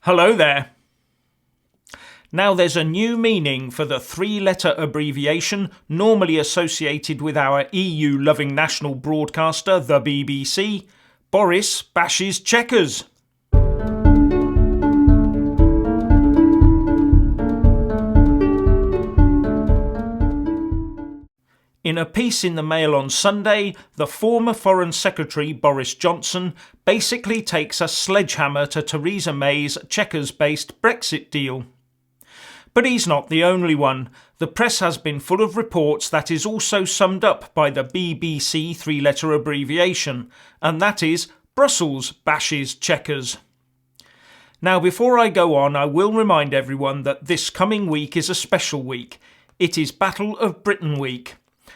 Hello there. Now there's a new meaning for the three-letter abbreviation normally associated with our EU-loving national broadcaster, the BBC, Boris Bashes Chequers. In a piece in the Mail on Sunday, the former Foreign Secretary Boris Johnson basically takes a sledgehammer to Theresa May's Chequers-based Brexit deal. But he's not the only one. The press has been full of reports that is also summed up by the BBC three-letter abbreviation, and that is Brussels Bashes Chequers. Now, before I go on, I will remind everyone that this coming week is a special week. It is Battle of Britain Week,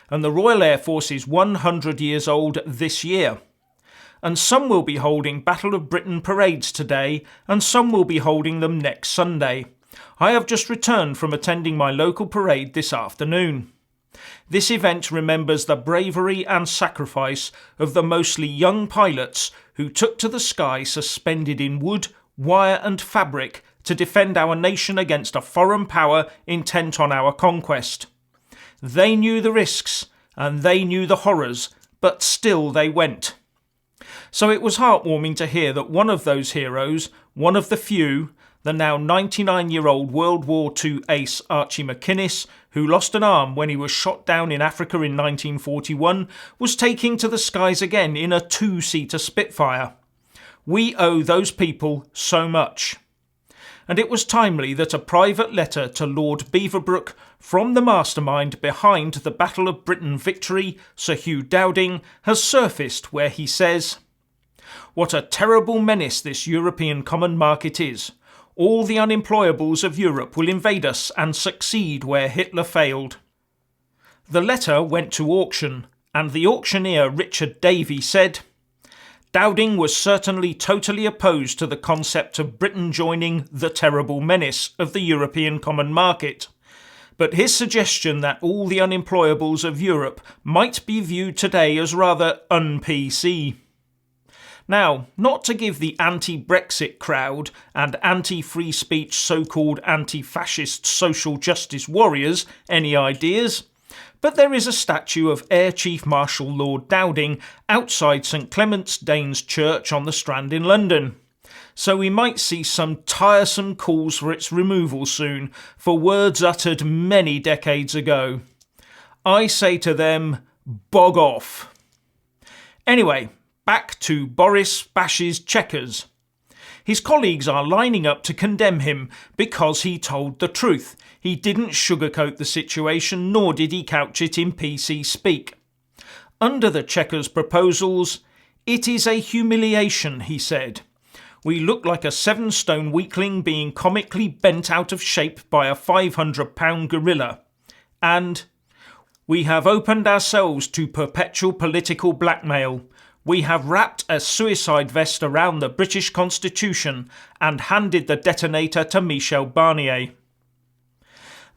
and the Royal Air Force is 100 years old this year. And some will be holding Battle of Britain parades today, and some will be holding them next Sunday. I have just returned from attending my local parade this afternoon. This event remembers the bravery and sacrifice of the mostly young pilots who took to the sky suspended in wood, wire and fabric to defend our nation against a foreign power intent on our conquest. They knew the risks and they knew the horrors, but still they went. So it was heartwarming to hear that one of those heroes, one of the few, the now 99-year-old World War II ace Archie McInnes, who lost an arm when he was shot down in Africa in 1941, was taking to the skies again in a two-seater Spitfire. We owe those people so much. And it was timely that a private letter to Lord Beaverbrook from the mastermind behind the Battle of Britain victory, Sir Hugh Dowding, has surfaced where he says, "What a terrible menace this European common market is. All the unemployables of Europe will invade us and succeed where Hitler failed." The letter went to auction, and the auctioneer Richard Davey said, "Dowding was certainly totally opposed to the concept of Britain joining the terrible menace of the European common market. But his suggestion that all the unemployables of Europe might be viewed today as rather un-PC. Now, not to give the anti-Brexit crowd and anti-free speech so-called anti-fascist social justice warriors any ideas, but there is a statue of Air Chief Marshal Lord Dowding outside St Clement's Danes Church on the Strand in London. So we might see some tiresome calls for its removal soon, for words uttered many decades ago. I say to them, bog off. Anyway, back to Boris Bashes Chequers. His colleagues are lining up to condemn him because he told the truth. He didn't sugarcoat the situation, nor did he couch it in PC speak. Under the Chequers proposals, "It is a humiliation," he said. "We look like a 7-stone weakling being comically bent out of shape by a 500-pound gorilla." And, "We have opened ourselves to perpetual political blackmail. We have wrapped a suicide vest around the British Constitution and handed the detonator to Michel Barnier."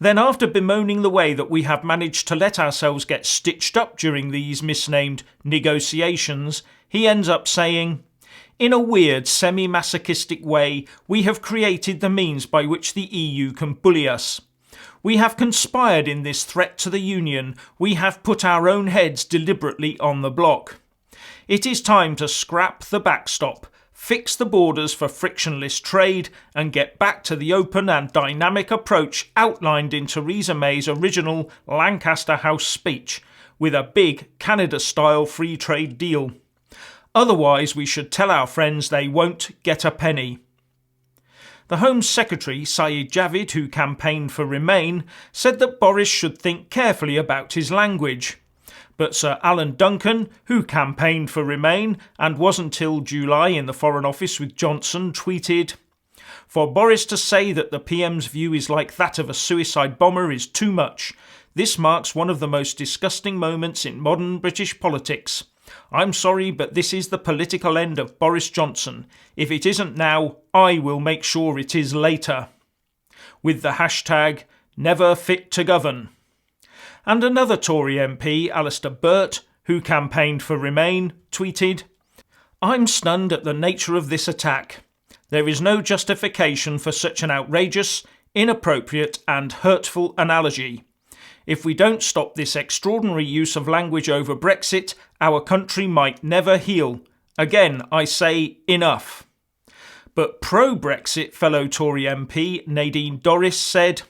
Then, after bemoaning the way that we have managed to let ourselves get stitched up during these misnamed negotiations, he ends up saying, "In a weird, semi-masochistic way, we have created the means by which the EU can bully us. We have conspired in this threat to the Union. We have put our own heads deliberately on the block. It is time to scrap the backstop, fix the borders for frictionless trade, and get back to the open and dynamic approach outlined in Theresa May's original Lancaster House speech, with a big Canada-style free trade deal. Otherwise, we should tell our friends they won't get a penny." The Home Secretary, Saeed Javid, who campaigned for Remain, said that Boris should think carefully about his language. But Sir Alan Duncan, who campaigned for Remain and was until July in the Foreign Office with Johnson, tweeted, "For Boris to say that the PM's view is like that of a suicide bomber is too much. This marks one of the most disgusting moments in modern British politics. I'm sorry, but this is the political end of Boris Johnson. If it isn't now, I will make sure it is later." With the hashtag #NeverFitToGovern. And another Tory MP, Alistair Burt, who campaigned for Remain, tweeted, "I'm stunned at the nature of this attack. There is no justification for such an outrageous, inappropriate and hurtful analogy. If we don't stop this extraordinary use of language over Brexit, our country might never heal. Again, I say enough. But pro-Brexit fellow Tory MP Nadine Dorries said,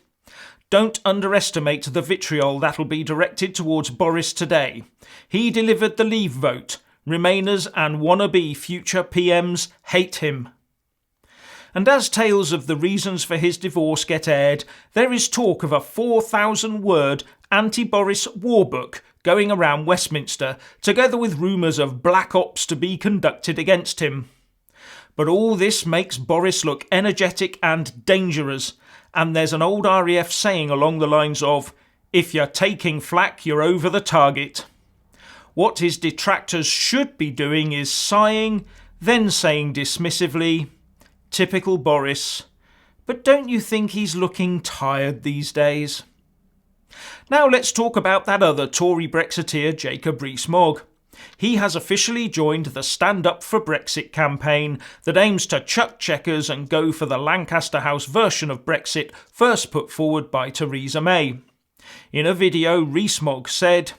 "Don't underestimate the vitriol that'll be directed towards Boris today. He delivered the Leave vote. Remainers and wannabe future PMs hate him." And as tales of the reasons for his divorce get aired, there is talk of a 4,000-word anti-Boris war book going around Westminster, together with rumours of black ops to be conducted against him. But all this makes Boris look energetic and dangerous, and there's an old RAF saying along the lines of, "If you're taking flak, you're over the target." What his detractors should be doing is sighing, then saying dismissively, "Typical Boris. But don't you think he's looking tired these days?" Now let's talk about that other Tory Brexiteer, Jacob Rees-Mogg. He has officially joined the Stand Up for Brexit campaign that aims to chuck Chequers and go for the Lancaster House version of Brexit first put forward by Theresa May. In a video, Rees-Mogg said,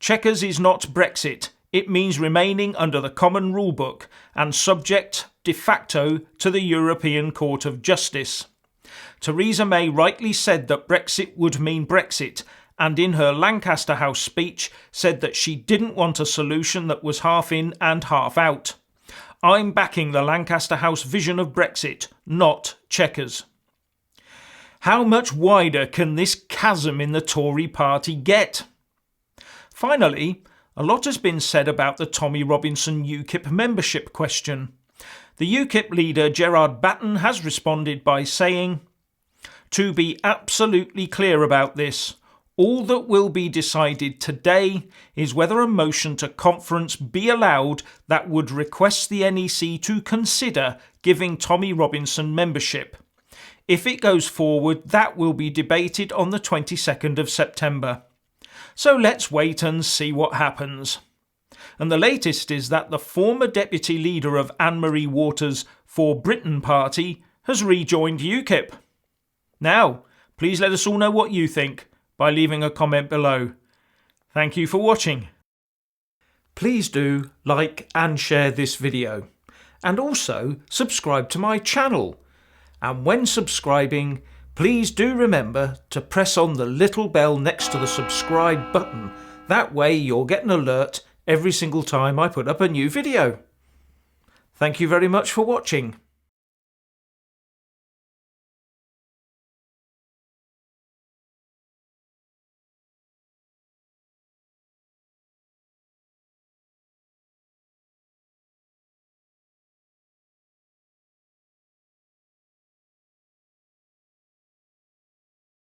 "Chequers is not Brexit. It means remaining under the common rule book and subject de facto to the European Court of Justice." Theresa May rightly said that Brexit would mean Brexit, and in her Lancaster House speech said that she didn't want a solution that was half in and half out. "I'm backing the Lancaster House vision of Brexit, not Chequers." How much wider can this chasm in the Tory party get? Finally, a lot has been said about the Tommy Robinson UKIP membership question. The UKIP leader Gerard Batten has responded by saying, "To be absolutely clear about this, all that will be decided today is whether a motion to conference be allowed that would request the NEC to consider giving Tommy Robinson membership. If it goes forward, that will be debated on the 22nd of September. So let's wait and see what happens." And the latest is that the former deputy leader of Anne-Marie Waters' For Britain party has rejoined UKIP. Now, please let us all know what you think by leaving a comment below. Thank you for watching. Please do like and share this video, and also subscribe to my channel. And when subscribing, please do remember to press on the little bell next to the subscribe button. That way you'll get an alert every single time I put up a new video. Thank you very much for watching.